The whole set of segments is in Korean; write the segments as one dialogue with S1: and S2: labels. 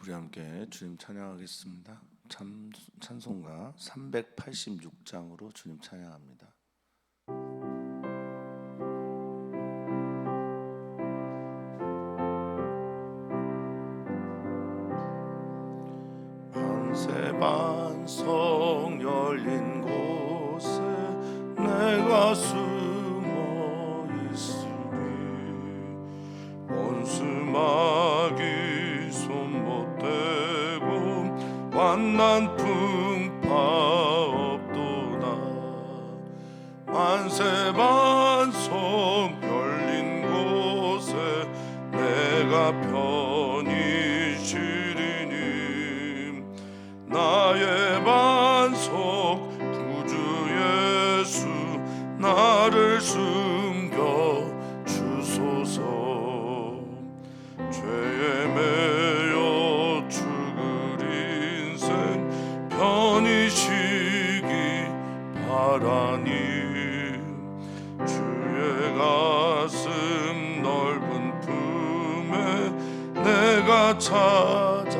S1: 우리 함께 주님 찬양하겠습니다. 찬송가 386장으로 주님 찬양합니다. 만세반석 열린 곳에 내가 숨어 있으니 원수마귀 손 못 대고 만난 풍파 없도다. 만세반석 열린 곳에 내가 편히 쉬리니 나의 반석 구주 예수 나를 숨겨 주소서. 죄에 매여 죽을 인생 편히 쉬기 바라니 주의 가슴 넓은 품에 내가 찾아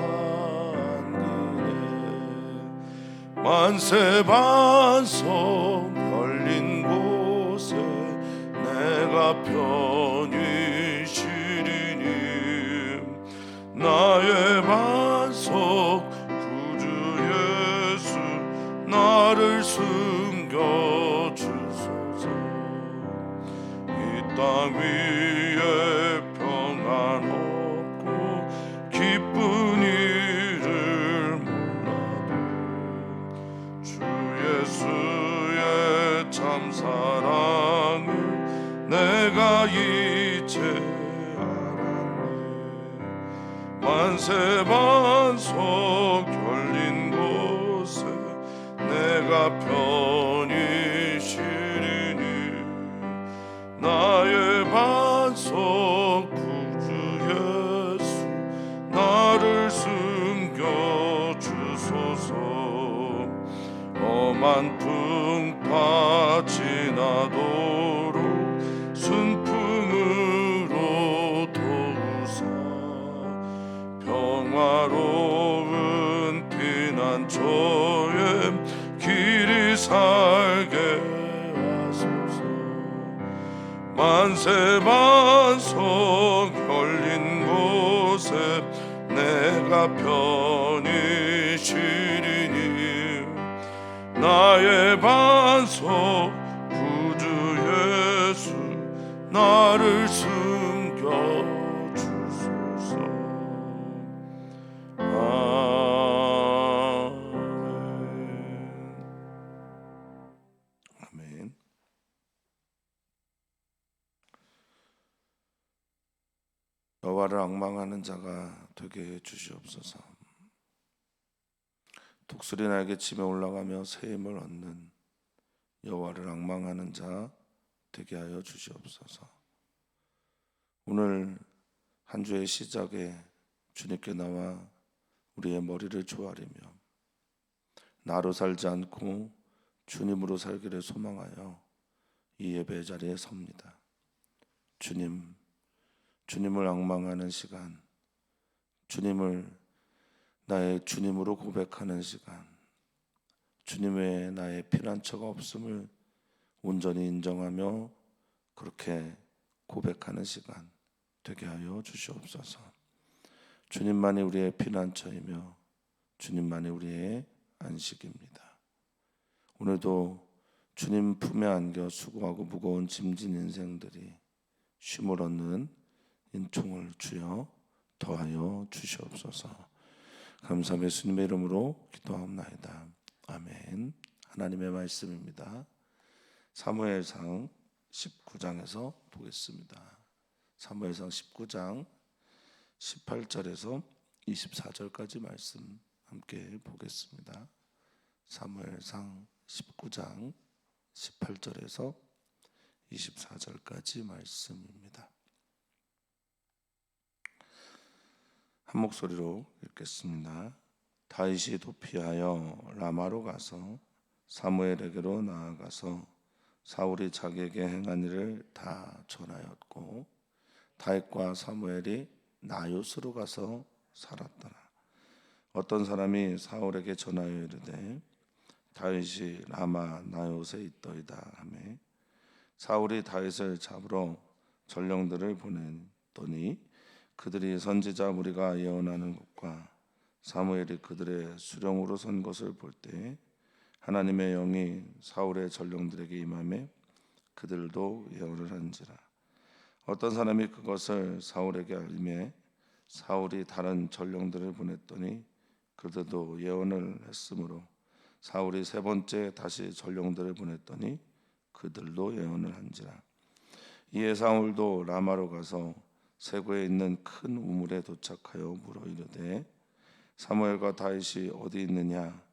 S1: 만세반석 열린 곳에 내가 편히 쉬리니 나의 반석 구주 예수 나를 숨겨 주소서. 이 땅 위에 평안 없고 기쁜 일을 예수의 참 사랑을 내가 이제 알았네. 만세반석 열린 곳에 내가 편히 쉬리니 나의 반석 구주 예수 나를 숨겨 주소서. 험한 풍파 지나도록 순풍으로 도우사 평화로운 피난처에 길이 살게 하소서. 만세반석 열린 곳에 내가 편히 쉬리니 나의 반석 구주 예수 나를 숨겨 주소서. 아멘. 여호와를 앙망하는 자가 되게 해 주시옵소서. 독수리 날개치며 올라가며 새 힘을 얻는 여호와를 앙망하는 자 되게 하여 주시옵소서. 오늘 한 주의 시작에 주님께 나와 우리의 머리를 조아리며 나로 살지 않고 주님으로 살기를 소망하여 이 예배 자리에 섭니다. 주님을 앙망하는 시간, 주님을 나의 주님으로 고백하는 시간, 주님 외에 나의 피난처가 없음을 온전히 인정하며 그렇게 고백하는 시간 되게 하여 주시옵소서. 주님만이 우리의 피난처이며 주님만이 우리의 안식입니다. 오늘도 주님 품에 안겨 수고하고 무거운 짐진 인생들이 쉼을 얻는 인총을 주여 더하여 주시옵소서. 감사하며 예수님의 이름으로 기도하옵나이다. 아멘. 하나님의 말씀입니다. 사무엘상 19장에서 보겠습니다. 사무엘상 19장 18절에서 24절까지 말씀 함께 보겠습니다. 사무엘상 19장 18절에서 24절까지 말씀입니다. 한 목소리로 읽겠습니다. 다윗이 도피하여 라마로 가서 사무엘에게로 나아가서 사울이 자기에게 행한 일을 다 전하였고 다윗과 사무엘이 나요스로 가서 살았더라. 어떤 사람이 사울에게 전하여 이르되 다윗이 라마 나요새 있더이다 하매 사울이 다윗을 잡으러 전령들을 보냈더니 그들이 선지자 무리가 예언하는 것과 사무엘이 그들의 수령으로 선 것을 볼 때 하나님의 영이 사울의 전령들에게 임하매 그들도 예언을 한지라. 어떤 사람이 그것을 사울에게 알림해 사울이 다른 전령들을 보냈더니 그들도 예언을 했으므로 사울이 세 번째 다시 전령들을 보냈더니 그들도 예언을 한지라. 이에 사울도 라마로 가서 세고에 있는 큰 우물에 도착하여 물어 이르되 사무엘과 다윗이 어디 있느냐.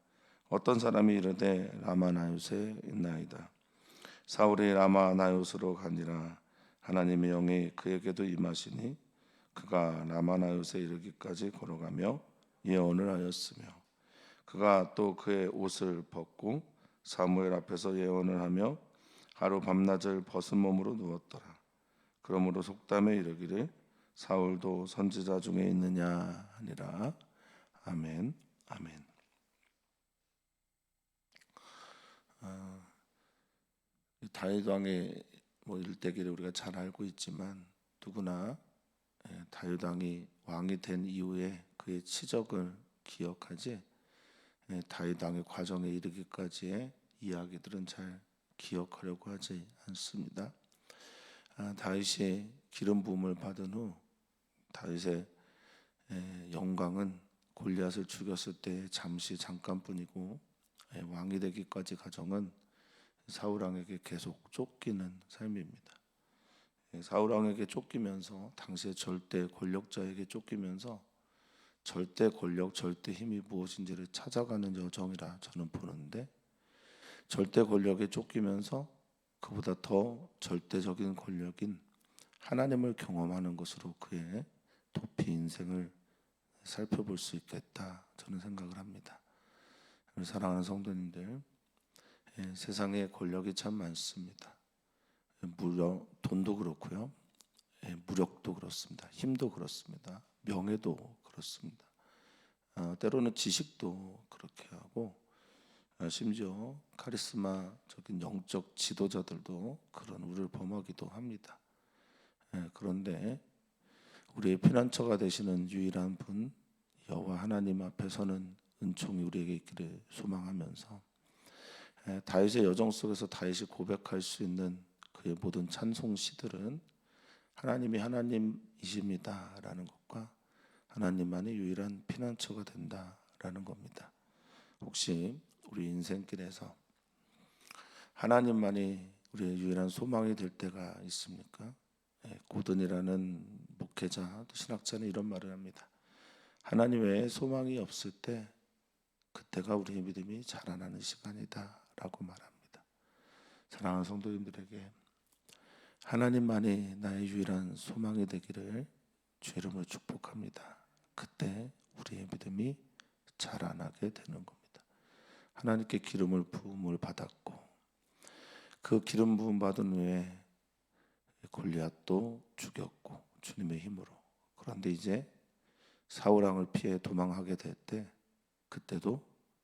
S1: 어떤 사람이 이르되 라마 나요새 있나이다. 사울이 라마 나요스로 가니라. 하나님의 영이 그에게도 임하시니 그가 라마 나요새 이르기까지 걸어가며 예언을 하였으며 그가 또 그의 옷을 벗고 사무엘 앞에서 예언을 하며 하루 밤낮을 벗은 몸으로 누웠더라. 그러므로 속담에 이르기를 사울도 선지자 중에 있느냐 하니라. 아멘. 아멘. 다윗 왕의 일대기를 우리가 잘 알고 있지만 누구나 다윗 왕이 왕이 된 이후에 그의 치적을 기억하지 다윗 왕의 과정에 이르기까지의 이야기들은 잘 기억하려고 하지 않습니다. 다윗이 기름 부음을 받은 후 다윗의 영광은 골리앗을 죽였을 때 잠깐뿐이고 왕이 되기까지 과정은 사울 왕에게 계속 쫓기는 삶입니다. 사울 왕에게 쫓기면서 당시의 절대 권력자에게 쫓기면서 절대 권력, 절대 힘이 무엇인지를 찾아가는 여정이라 저는 보는데 절대 권력에 쫓기면서 그보다 더 절대적인 권력인 하나님을 경험하는 것으로 그의 도피 인생을 살펴볼 수 있겠다 저는 생각을 합니다. 사랑하는 성도님들, 세상에 권력이 참 많습니다. 돈도 그렇고요, 무력도 그렇습니다. 힘도 그렇습니다. 명예도 그렇습니다. 때로는 지식도 그렇게 하고 심지어 카리스마적인 영적 지도자들도 그런 우를 범하기도 합니다. 그런데 우리의 피난처가 되시는 유일한 분 여호와 하나님 앞에서는 은총이 우리에게 있기를 소망하면서 다윗의 여정 속에서 다윗이 고백할 수 있는 그의 모든 찬송 시들은 하나님이 하나님이십니다라는 것과 하나님만이 유일한 피난처가 된다라는 겁니다. 혹시 우리 인생길에서 하나님만이 우리의 유일한 소망이 될 때가 있습니까? 고든이라는 목회자 또 신학자는 이런 말을 합니다. 하나님 외에 소망이 없을 때 그때가 우리의 믿음이 자라나는 시간이다 라고 말합니다. 사랑하는 성도님들에게 하나님만이 나의 유일한 소망이 되기를 주 이름으로 축복합니다. 그때 우리의 믿음이 자라나게 되는 겁니다. 하나님께 기름을 부음을 받았고 그 기름 부음 받은 후에 골리앗도 죽였고 주님의 힘으로. 그런데 이제 사울 왕을 피해 도망하게 될 때 그때도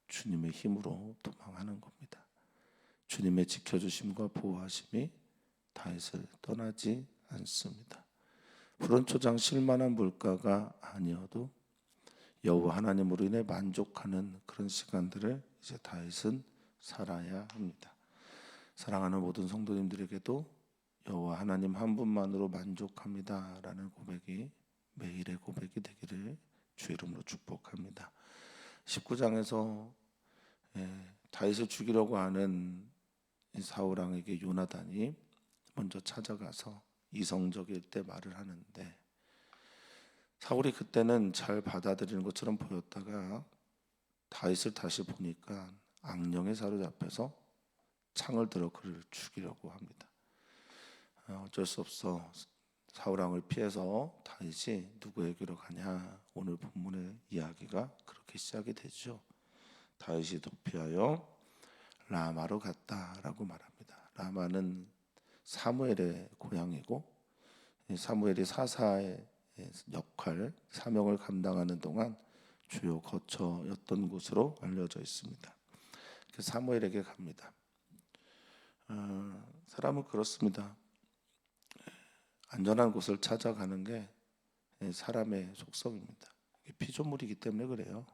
S1: 주님의 힘으로 도망하는 겁니다. 주님의 지켜주심과 보호하심이 다윗을 떠나지 않습니다. 푸른 초장 실만한 물가가 아니어도 여호와 하나님으로 인해 만족하는 그런 시간들을 이제 다윗은 살아야 합니다. 사랑하는 모든 성도님들에게도 여호와 하나님 한 분만으로 만족합니다라는 고백이 매일의 고백이 되기를 주 이름으로 축복합니다. 19장에서 다윗을 죽이려고 하는 사울 왕에게 요나단이 먼저 찾아가서 이성적일 때 말을 하는데 사울이 그때는 잘 받아들이는 것처럼 보였다가 다윗을 다시 보니까 악령에 사로잡혀서 창을 들어 그를 죽이려고 합니다. 어쩔 수 없어 사울 왕을 피해서 다윗이 누구에게로 가냐. 오늘 본문의 이야기가 그렇게 시작이 되죠. 다윗이 도피하여 라마로 갔다라고 말합니다. 라마는 사무엘의 고향이고 사무엘이 사사의 역할, 사명을 감당하는 동안 주요 거처였던 곳으로 알려져 있습니다. 사무엘에게 갑니다. 사람은 그렇습니다. 안전한 곳을 찾아가는 게 사람의 속성입니다. 피조물이기 때문에 그래요.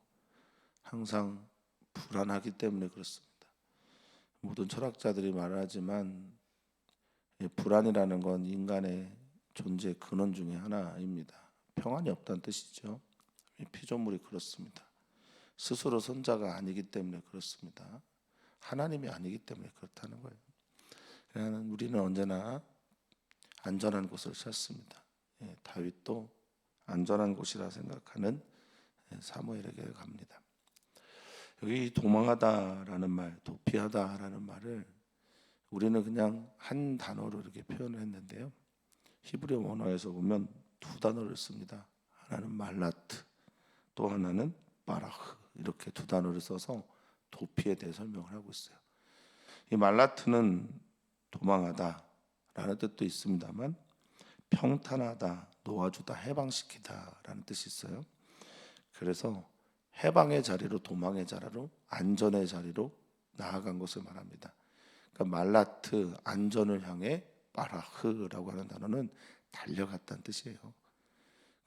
S1: 항상 불안하기 때문에 그렇습니다. 모든 철학자들이 말하지만 불안이라는 건 인간의 존재 근원 중에 하나입니다. 평안이 없다는 뜻이죠. 피조물이 그렇습니다. 스스로 선자가 아니기 때문에 그렇습니다. 하나님이 아니기 때문에 그렇다는 거예요. 그러나 우리는 언제나 안전한 곳을 찾습니다. 다윗도 안전한 곳이라 생각하는 사무엘에게 갑니다. 여기 도망하다라는 말, 도피하다라는 말을 우리는 그냥 한 단어로 이렇게 표현을 했는데요. 히브리 원어에서 보면 두 단어를 씁니다. 하나는 말라트, 또 하나는 바라흐, 이렇게 두 단어를 써서 도피에 대해 설명을 하고 있어요. 이 말라트는 도망하다라는 뜻도 있습니다만 평탄하다, 놓아주다, 해방시키다라는 뜻이 있어요. 그래서 해방의 자리로, 도망의 자리로, 안전의 자리로 나아간 것을 말합니다. 그러니까 말라트, 안전을 향해 바라흐라고 하는 단어는 달려갔다는 뜻이에요.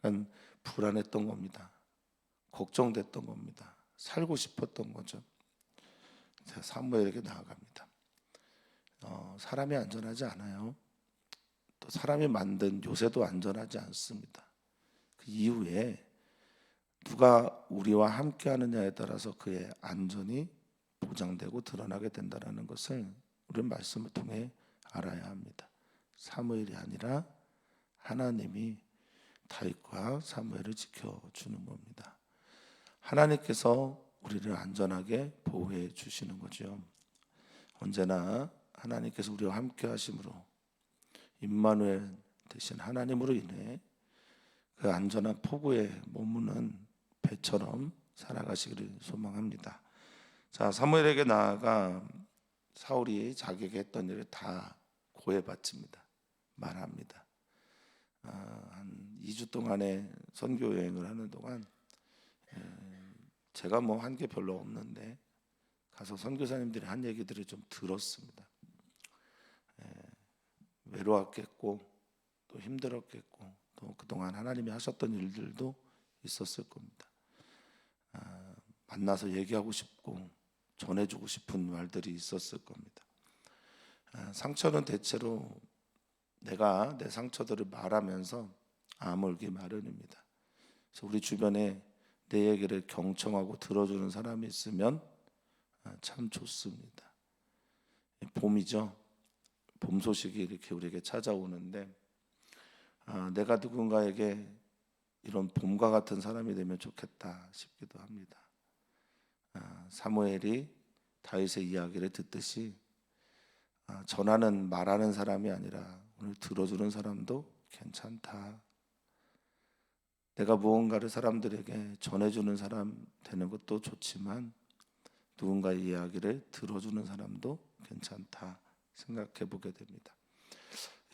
S1: 그러니까 불안했던 겁니다. 걱정됐던 겁니다. 살고 싶었던 거죠. 사무엘에게 나아갑니다. 사람이 안전하지 않아요. 또 사람이 만든 요새도 안전하지 않습니다. 그 이후에 누가 우리와 함께 하느냐에 따라서 그의 안전이 보장되고 드러나게 된다는 것을 우리는 말씀을 통해 알아야 합니다. 사무엘이 아니라 하나님이 다윗과 사무엘을 지켜주는 겁니다. 하나님께서 우리를 안전하게 보호해 주시는 거죠. 언제나 하나님께서 우리와 함께 하심으로 임마누엘 대신 하나님으로 인해 그 안전한 포구에 머무는 배처럼 살아가시기를 소망합니다. 자, 사무엘에게 나아가 사울이 자기에게 했던 일을 다 고해바칩니다. 말합니다. 한 2주 동안의 선교 여행을 하는 동안 제가 뭐 한 게 별로 없는데 가서 선교사님들이 한 얘기들을 좀 들었습니다. 외로웠겠고 또 힘들었겠고 또 그동안 하나님이 하셨던 일들도 있었을 겁니다. 만나서 얘기하고 싶고 전해주고 싶은 말들이 있었을 겁니다. 상처는 대체로 내가 내 상처들을 말하면서 아물기 마련입니다. 그래서 우리 주변에 내 얘기를 경청하고 들어주는 사람이 있으면 참 좋습니다. 봄이죠. 봄 소식이 이렇게 우리에게 찾아오는데 내가 누군가에게 이런 봄과 같은 사람이 되면 좋겠다 싶기도 합니다. 사무엘이 다윗의 이야기를 듣듯이 전하는 말하는 사람이 아니라 오늘 들어주는 사람도 괜찮다. 내가 무언가를 사람들에게 전해주는 사람 되는 것도 좋지만 누군가의 이야기를 들어주는 사람도 괜찮다 생각해 보게 됩니다.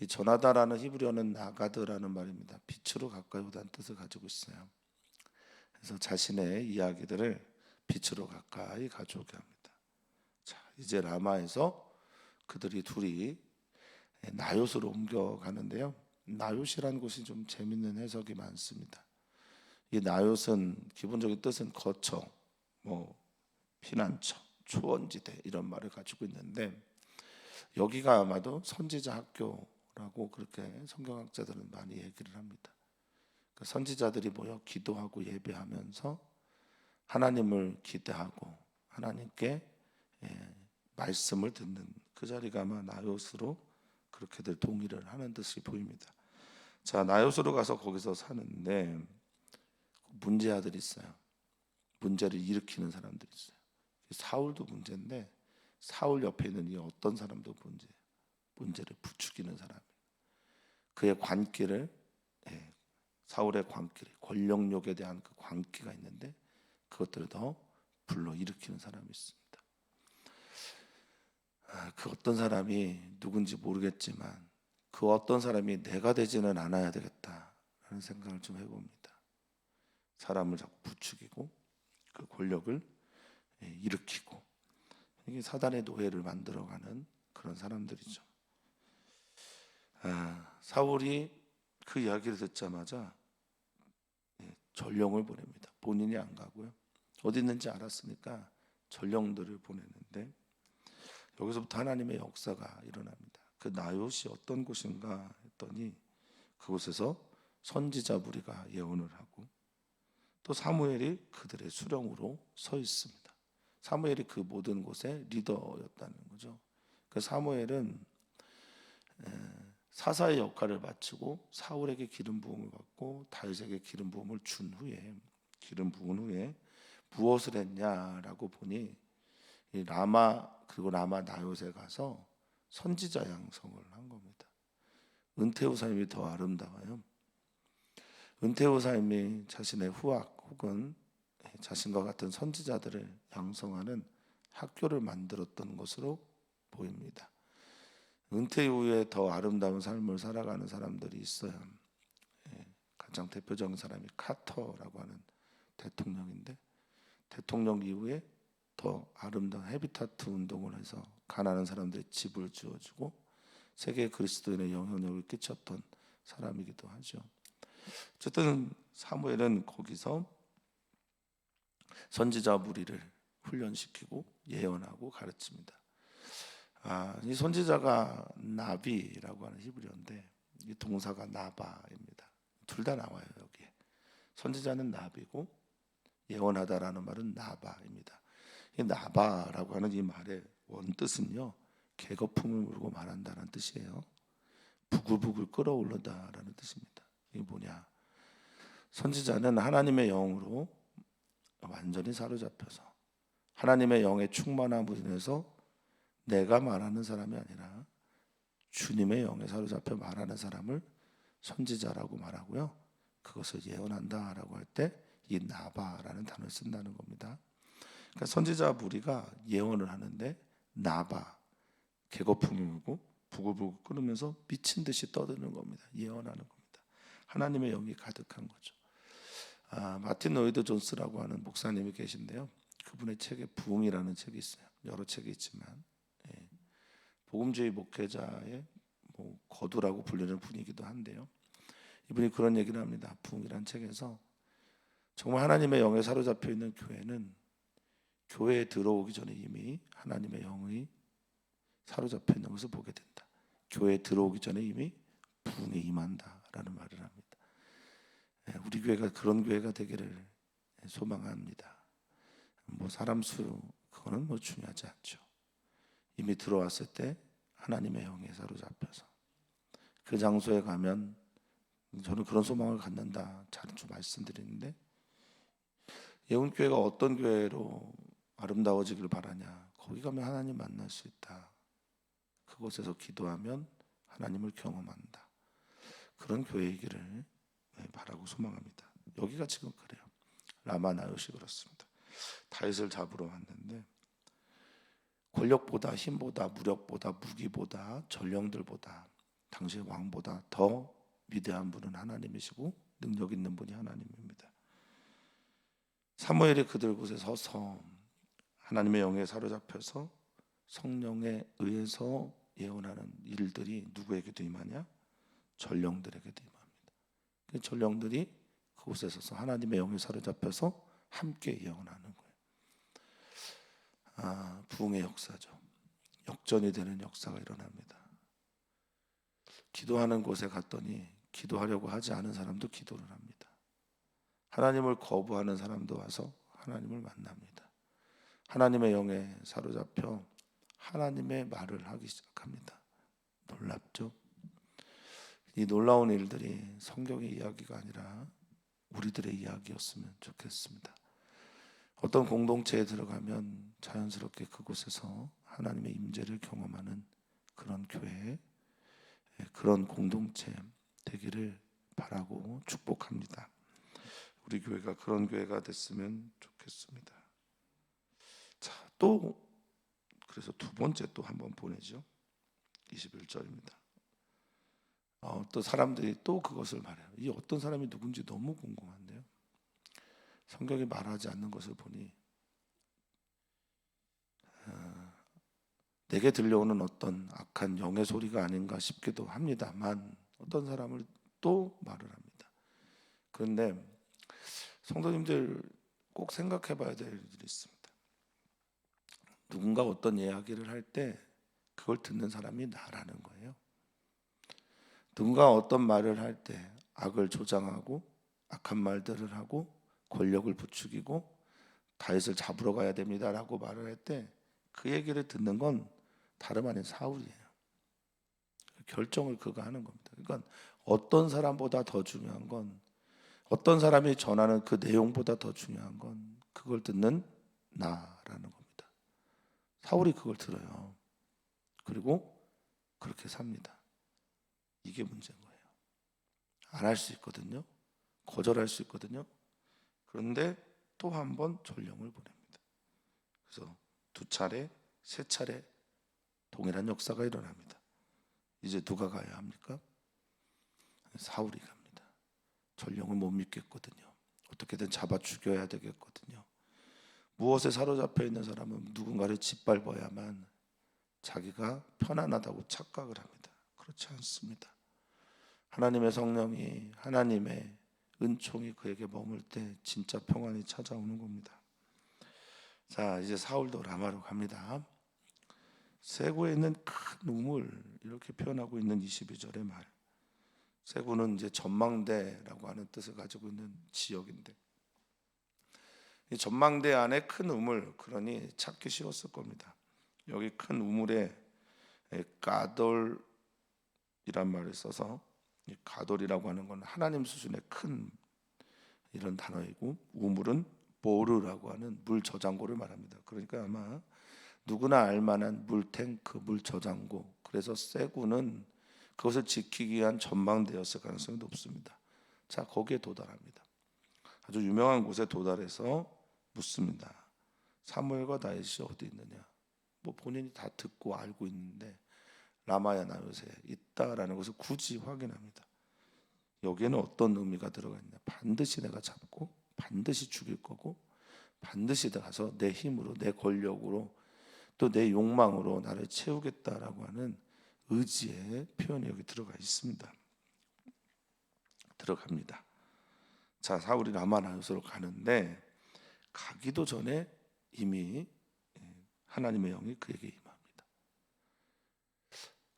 S1: 이 전하다라는 히브리어는 나가드라는 말입니다. 빛으로 가까이 오다는 뜻을 가지고 있어요. 그래서 자신의 이야기들을 빛으로 가까이 가져오게 합니다. 자, 이제 라마에서 그들이 둘이 나요스로 옮겨가는데요. 나요시라는 곳이 좀 재밌는 해석이 많습니다. 이 나요스는 기본적인 뜻은 거처, 피난처, 초원지대 이런 말을 가지고 있는데 여기가 아마도 선지자 학교라고 그렇게 성경학자들은 많이 얘기를 합니다. 그러니까 선지자들이 모여 기도하고 예배하면서 하나님을 기대하고 하나님께 말씀을 듣는 그 자리가 아마 나요스로 그렇게들 동의를 하는 듯이 보입니다. 자, 나요스로 가서 거기서 사는데 문제아들이 있어요. 문제를 일으키는 사람들이 있어요. 사울도 문제인데 사울 옆에 있는 이 어떤 사람도 문제예요. 문제를 부추기는 사람이에요. 그의 관기를 사울의 관기, 권력욕에 대한 그 관기가 있는데 그것들을 더 불러 일으키는 사람이 있습니다. 그 어떤 사람이 누군지 모르겠지만 그 어떤 사람이 내가 되지는 않아야 되겠다라는 생각을 좀 해봅니다. 사람을 자꾸 부추기고 그 권력을 일으키고, 이게 사단의 노예를 만들어가는 그런 사람들이죠. 사울이 그 이야기를 듣자마자 전령을 보냅니다. 본인이 안 가고요. 어디 있는지 알았으니까 전령들을 보내는데, 여기서부터 하나님의 역사가 일어납니다. 그 나요시 어떤 곳인가 했더니 그곳에서 선지자 무리가 예언을 하고, 또 사무엘이 그들의 수령으로 서 있습니다. 사무엘이 그 모든 곳의 리더였다는 거죠. 그 사무엘은 사사의 역할을 마치고 사울에게 기름 부음을 받고 다윗에게 기름 부음을 준 후에, 기름 부은 후에 무엇을 했냐라고 보니 이 라마, 그리고 라마 나요에 가서 선지자 양성을 한 겁니다. 은퇴후 삶이 더 아름다워요. 은퇴후 삶이 자신의 후학 혹은 자신과 같은 선지자들을 양성하는 학교를 만들었던 것으로 보입니다. 은퇴 이후에 더 아름다운 삶을 살아가는 사람들이 있어요. 가장 대표적인 사람이 카터라고 하는 대통령인데, 대통령 이후에 더 아름다운 헤비타트 운동을 해서 가난한 사람들의 집을 지어주고 세계 그리스도인의 영향력을 끼쳤던 사람이기도 하죠. 어쨌든 사무엘은 거기서 선지자 무리를 훈련시키고 예언하고 가르칩니다. 이 선지자가 나비라고 하는 히브리어인데, 이 동사가 나바입니다. 둘 다 나와요. 여기에 선지자는 나비고 예언하다라는 말은 나바입니다. 이 나바라고 하는 이 말의 원뜻은요, 계거품을 물고 말한다는 뜻이에요. 부글부글 끓어오르다라는 뜻입니다. 이게 뭐냐? 선지자는 하나님의 영으로 완전히 사로잡혀서 하나님의 영의 충만함으로 인해서 내가 말하는 사람이 아니라 주님의 영에 사로잡혀 말하는 사람을 선지자라고 말하고요. 그것을 예언한다라고 할 때 이 나바라는 단어를 쓴다는 겁니다. 그러니까 선지자 무리가 예언을 하는데 나바, 계거품을 물고 부글부글 끓으면서 미친 듯이 떠드는 겁니다. 예언하는 겁니다. 하나님의 영이 가득한 거죠. 마틴 로이드 존스라고 하는 목사님이 계신데요. 그분의 책에 부흥이라는 책이 있어요. 여러 책이 있지만 복음주의 목회자의 거두라고 불리는 분이기도 한데요. 이분이 그런 얘기를 합니다. 부흥이라는 책에서 정말 하나님의 영에 사로잡혀 있는 교회는 교회에 들어오기 전에 이미 하나님의 영이 사로잡혀 있는 것을 보게 된다. 교회에 들어오기 전에 이미 부흥이 임한다라는 말을 합니다. 우리 교회가 그런 교회가 되기를 소망합니다. 사람 수 그거는 중요하지 않죠. 이미 들어왔을 때 하나님의 영에 사로잡혀서 그 장소에 가면, 저는 그런 소망을 갖는다 자주 말씀드리는데, 예언교회가 어떤 교회로 아름다워지길 바라냐? 거기 가면 하나님 만날 수 있다. 그곳에서 기도하면 하나님을 경험한다. 그런 교회이기를 바라고 소망합니다. 여기가 지금 그래요. 라마 나요시 그렇습니다. 다윗을 잡으러 왔는데 권력보다 힘보다 무력보다 무기보다 전령들보다 당시의 왕보다 더 위대한 분은 하나님이시고 능력 있는 분이 하나님입니다. 사무엘이 그들 곳에 서서 하나님의 영에 사로잡혀서 성령에 의해서 예언하는 일들이 누구에게도 임하냐? 전령들에게도 임합니다. 그 전령들이 그곳에 서서 하나님의 영에 사로잡혀서 함께 예언하는 거예요. 부흥의 역사죠. 역전이 되는 역사가 일어납니다. 기도하는 곳에 갔더니 기도하려고 하지 않은 사람도 기도를 합니다. 하나님을 거부하는 사람도 와서 하나님을 만납니다. 하나님의 영에 사로잡혀 하나님의 말을 하기 시작합니다. 놀랍죠? 이 놀라운 일들이 성경의 이야기가 아니라 우리들의 이야기였으면 좋겠습니다. 어떤 공동체에 들어가면 자연스럽게 그곳에서 하나님의 임재를 경험하는 그런 교회, 그런 공동체 되기를 바라고 축복합니다. 우리 교회가 그런 교회가 됐으면 좋겠습니다. 자, 또 그래서 두 번째 또 한번 보내죠. 21절입니다. 또 사람들이 또 그것을 말해요. 이 어떤 사람이 누군지 너무 궁금한데요. 성경이 말하지 않는 것을 보니 내게 들려오는 어떤 악한 영의 소리가 아닌가 싶기도 합니다만 어떤 사람을 또 말을 합니다. 그런데 성도님들 꼭 생각해 봐야 될 일이 있습니다. 누군가 어떤 이야기를 할 때 그걸 듣는 사람이 나라는 거예요. 누군가 어떤 말을 할 때 악을 조장하고 악한 말들을 하고 권력을 부추기고 다윗을 잡으러 가야 됩니다라고 말을 할 때 그 얘기를 듣는 건 다름 아닌 사울이에요. 결정을 그가 하는 겁니다. 그러니까 어떤 사람보다 더 중요한 건, 어떤 사람이 전하는 그 내용보다 더 중요한 건 그걸 듣는 나라는 겁니다. 사울이 그걸 들어요. 그리고 그렇게 삽니다. 이게 문제인 거예요. 안 할 수 있거든요. 거절할 수 있거든요. 그런데 또 한 번 전령을 보냅니다. 그래서 2차례, 3차례 동일한 역사가 일어납니다. 이제 누가 가야 합니까? 사울이 갑니다. 전령을 못 믿겠거든요. 어떻게든 잡아 죽여야 되겠거든요. 무엇에 사로잡혀 있는 사람은 누군가를 짓밟아야만 자기가 편안하다고 착각을 합니다. 그렇지 않습니다. 하나님의 성령이, 하나님의 은총이 그에게 머물 때 진짜 평안이 찾아오는 겁니다. 자, 이제 사울도 라마로 갑니다. 세구에 있는 큰 우물, 이렇게 표현하고 있는 22절의 말. 세구는 이제 전망대라고 하는 뜻을 가지고 있는 지역인데, 이 전망대 안에 큰 우물, 그러니 찾기 쉬웠을 겁니다. 여기 큰 우물에 가돌이란 말을 써서, 이 가돌이라고 하는 건 하나님 수준의 큰 이런 단어이고, 우물은 보르라고 하는 물 저장고를 말합니다. 그러니까 아마 누구나 알만한 물탱크, 물 저장고. 그래서 세구는 그것을 지키기 위한 전망대였을 가능성이 높습니다. 자, 거기에 도달합니다. 아주 유명한 곳에 도달해서 묻습니다. 사무엘과 다윗이 어디 있느냐? 뭐 본인이 다 듣고 알고 있는데 라마야 나요새 있다라는 것을 굳이 확인합니다. 여기에는 어떤 의미가 들어가 있냐? 반드시 내가 잡고 반드시 죽일 거고 반드시 가서 내 힘으로, 내 권력으로, 또 내 욕망으로 나를 채우겠다라고 하는 의지의 표현이 여기 들어가 있습니다. 들어갑니다. 자, 사울이 라마나요스로 가는데 가기도 전에 이미 하나님의 영이 그에게 임합니다.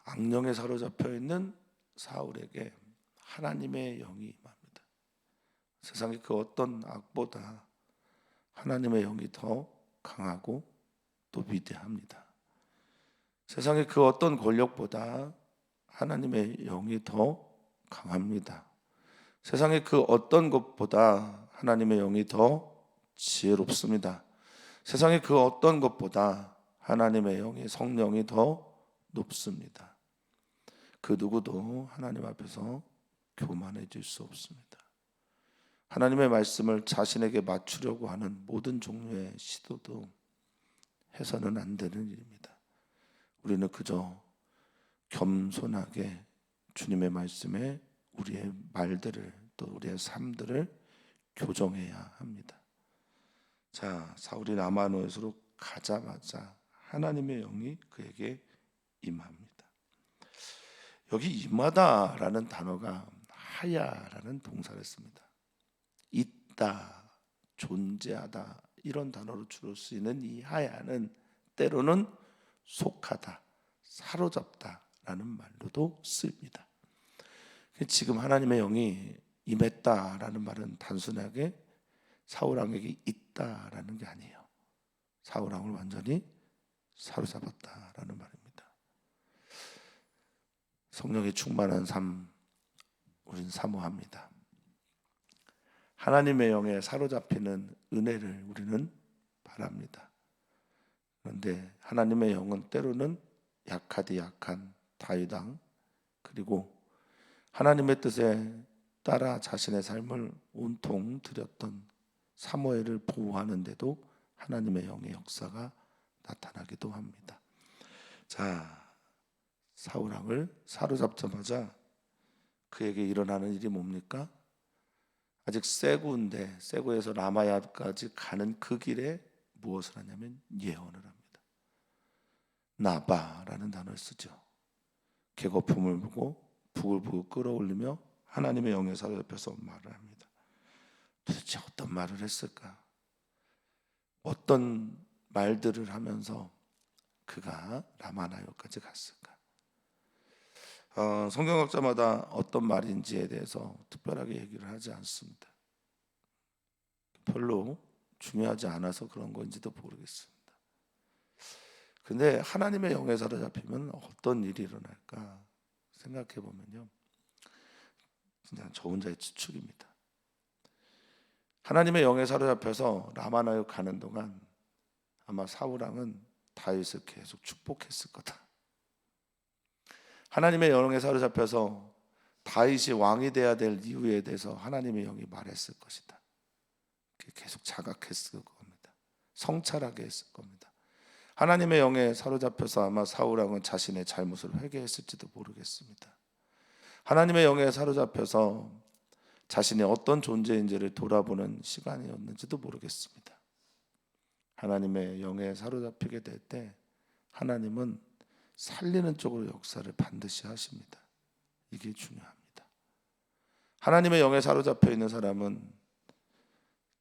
S1: 악령에 사로잡혀 있는 사울에게 하나님의 영이 임합니다. 세상의 그 어떤 악보다 하나님의 영이 더 강하고 또 위대합니다. 세상의 그 어떤 권력보다 하나님의 영이 더 강합니다. 세상의 그 어떤 것보다 하나님의 영이 더 지혜롭습니다. 세상의 그 어떤 것보다 하나님의 영이, 성령이 더 높습니다. 그 누구도 하나님 앞에서 교만해질 수 없습니다. 하나님의 말씀을 자신에게 맞추려고 하는 모든 종류의 시도도 해서는 안 되는 일입니다. 우리는 그저 겸손하게 주님의 말씀에 우리의 말들을, 또 우리의 삶들을 교정해야 합니다. 자, 사울이 라마노에스로 가자마자 하나님의 영이 그에게 임합니다. 여기 임하다라는 단어가 하야라는 동사를 씁니다. 있다, 존재하다, 이런 단어로 주로 쓰이는 이 하야는 때로는 속하다, 사로잡다라는 말로도 쓰입니다. 지금 하나님의 영이 임했다라는 말은 단순하게 사울 왕에게 있다라는 게 아니에요. 사울 왕을 완전히 사로잡았다라는 말입니다. 성령의 충만한 삶, 우리는 사모합니다. 하나님의 영에 사로잡히는 은혜를 우리는 바랍니다. 그런데 하나님의 영은 때로는 약하디 약한 다윗 왕, 그리고 하나님의 뜻에 따라 자신의 삶을 온통 드렸던 사무엘을 보호하는데도 하나님의 영의 역사가 나타나기도 합니다. 자, 사울 왕을 사로잡자마자 그에게 일어나는 일이 뭡니까? 아직 세구인데 세구에서 라마야까지 가는 그 길에 무엇을 하냐면 예언을 합니다. 나바라는 단어를 쓰죠. 계거품을 보고 부글부글 끓어올리며 하나님의 영에 사로잡혀서 말을 합니다. 도대체 어떤 말을 했을까? 어떤 말들을 하면서 그가 라마나요까지 갔을까? 성경학자마다 어떤 말인지에 대해서 특별하게 얘기를 하지 않습니다. 별로 중요하지 않아서 그런 건지도 모르겠습니다. 근데 하나님의 영에 사로잡히면 어떤 일이 일어날까 생각해 보면요, 그냥 저 혼자의 추측입니다. 하나님의 영에 사로잡혀서 라마나요 가는 동안 아마 사울왕은 다윗을 계속 축복했을 거다. 하나님의 영에 사로잡혀서 다윗이 왕이 돼야 될 이유에 대해서 하나님의 영이 말했을 것이다. 계속 자각했을 겁니다. 성찰하게 했을 겁니다. 하나님의 영에 사로잡혀서 아마 사울왕은 자신의 잘못을 회개했을지도 모르겠습니다. 하나님의 영에 사로잡혀서 자신이 어떤 존재인지를 돌아보는 시간이었는지도 모르겠습니다. 하나님의 영에 사로잡히게 될 때 하나님은 살리는 쪽으로 역사를 반드시 하십니다. 이게 중요합니다. 하나님의 영에 사로잡혀 있는 사람은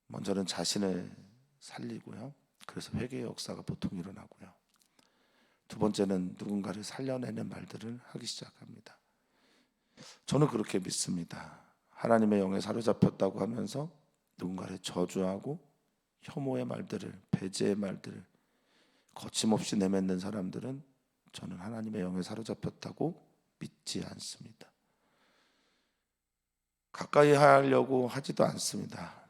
S1: 먼저는 자신을 살리고요, 그래서 회개의 역사가 보통 일어나고요, 두 번째는 누군가를 살려내는 말들을 하기 시작합니다. 저는 그렇게 믿습니다. 하나님의 영에 사로잡혔다고 하면서 누군가를 저주하고 혐오의 말들을, 배제의 말들을 거침없이 내뱉는 사람들은 저는 하나님의 영에 사로잡혔다고 믿지 않습니다. 가까이 하려고 하지도 않습니다.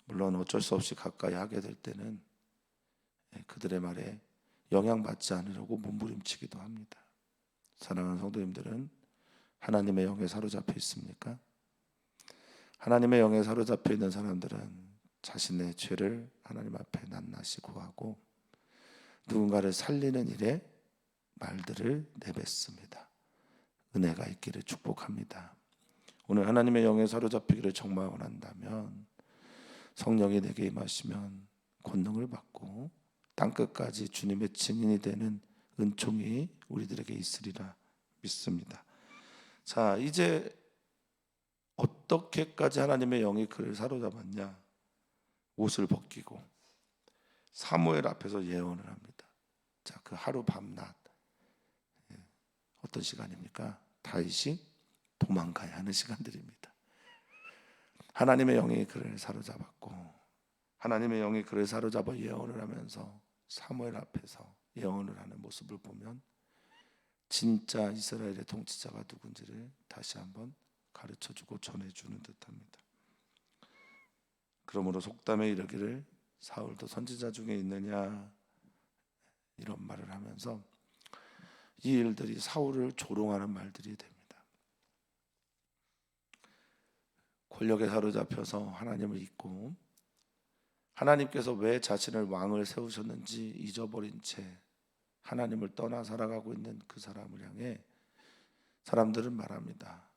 S1: 물론 어쩔 수 없이 가까이 하게 될 때는 그들의 말에 영향받지 않으려고 몸부림치기도 합니다. 사랑하는 성도님들은 하나님의 영에 사로잡혀 있습니까? 하나님의 영에 사로잡혀 있는 사람들은 자신의 죄를 하나님 앞에 낱낱이 구하고 누군가를 살리는 일에 말들을 내뱉습니다. 은혜가 있기를 축복합니다. 오늘 하나님의 영에 사로잡히기를 정말 원한다면 성령이 내게 임하시면 권능을 받고 땅끝까지 주님의 증인이 되는 은총이 우리들에게 있으리라 믿습니다. 자, 이제 어떻게까지 하나님의 영이 그를 사로잡았냐? 옷을 벗기고 사무엘 앞에서 예언을 합니다. 자, 그 하루 밤낮 어떤 시간입니까? 다윗이 도망가야 하는 시간들입니다. 하나님의 영이 그를 사로잡았고 하나님의 영이 그를 사로잡아 예언을 하면서 사무엘 앞에서 예언을 하는 모습을 보면 진짜 이스라엘의 통치자가 누군지를 다시 한번 가르쳐주고 전해주는 듯합니다. 그러므로 속담에 이르기를 사울도 선지자 중에 있느냐 이런 말을 하면서 이 일들이 사울을 조롱하는 말들이 됩니다. 권력에 사로잡혀서 하나님을 잊고 하나님께서 왜 자신을 왕을 세우셨는지 잊어버린 채 하나님을 떠나 살아가고 있는 그 사람을 향해 사람들은 말합니다.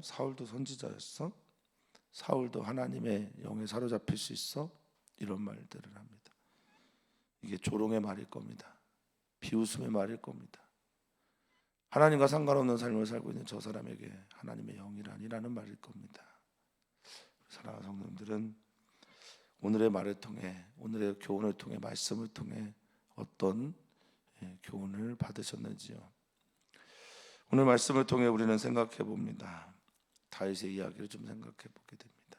S1: 사울도 선지자였어? 사울도 하나님의 영에 사로잡힐 수 있어? 이런 말들을 합니다. 이게 조롱의 말일 겁니다. 비웃음의 말일 겁니다. 하나님과 상관없는 삶을 살고 있는 저 사람에게 하나님의 영이라니라는 말일 겁니다. 사랑하는 성도님들은 오늘의 말을 통해, 오늘의 교훈을 통해, 말씀을 통해 어떤 교훈을 받으셨는지요? 오늘 말씀을 통해 우리는 생각해 봅니다. 다윗의 이야기를 좀 생각해 보게 됩니다.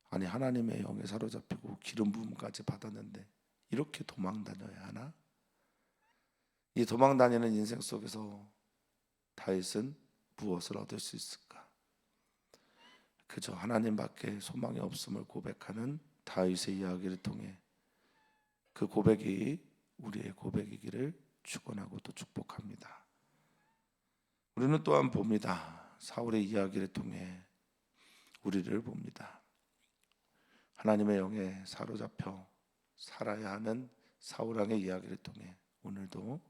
S1: 아니, 하나님의 영에 사로잡히고 기름 부음까지 받았는데 이렇게 도망 다녀야 하나? 이 도망 다니는 인생 속에서 다윗은 무엇을 얻을 수 있을까? 그저 하나님밖에 소망이 없음을 고백하는 다윗의 이야기를 통해 그 고백이 우리의 고백이기를 축원하고 또 축복합니다. 우리는 또한 봅니다. 사울의 이야기를 통해 우리를 봅니다. 하나님의 영에 사로잡혀 살아야 하는 사울왕의 이야기를 통해 오늘도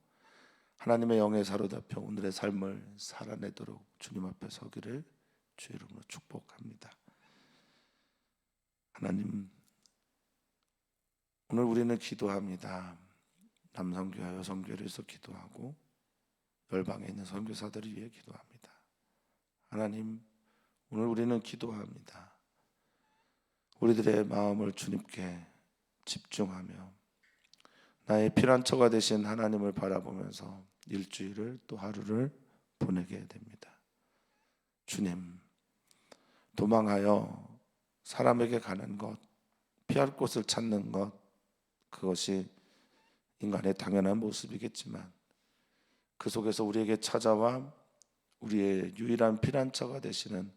S1: 하나님의 영에 사로잡혀 오늘의 삶을 살아내도록 주님 앞에 서기를 주의 이름으로 축복합니다. 하나님, 오늘 우리는 기도합니다. 남성교회, 여성교회를 위해서 기도하고 열방에 있는 선교사들을 위해 기도합니다. 하나님, 오늘 우리는 기도합니다. 우리들의 마음을 주님께 집중하며 나의 피난처가 되신 하나님을 바라보면서 일주일을 또 하루를 보내게 됩니다. 주님, 도망하여 사람에게 가는 것, 피할 곳을 찾는 것, 그것이 인간의 당연한 모습이겠지만 그 속에서 우리에게 찾아와 우리의 유일한 피난처가 되시는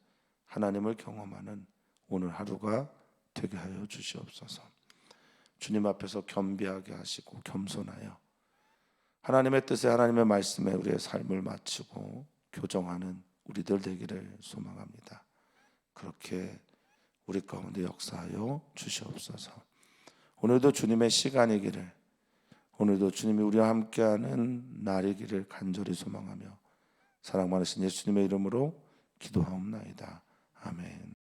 S1: 하나님을 경험하는 오늘 하루가 되게 하여 주시옵소서. 주님 앞에서 겸비하게 하시고 겸손하여 하나님의 뜻에, 하나님의 말씀에 우리의 삶을 마치고 교정하는 우리들 되기를 소망합니다. 그렇게 우리 가운데 역사하여 주시옵소서. 오늘도 주님의 시간이기를, 오늘도 주님이 우리와 함께하는 날이기를 간절히 소망하며 사랑 많으신 예수님의 이름으로 기도하옵나이다. 아멘.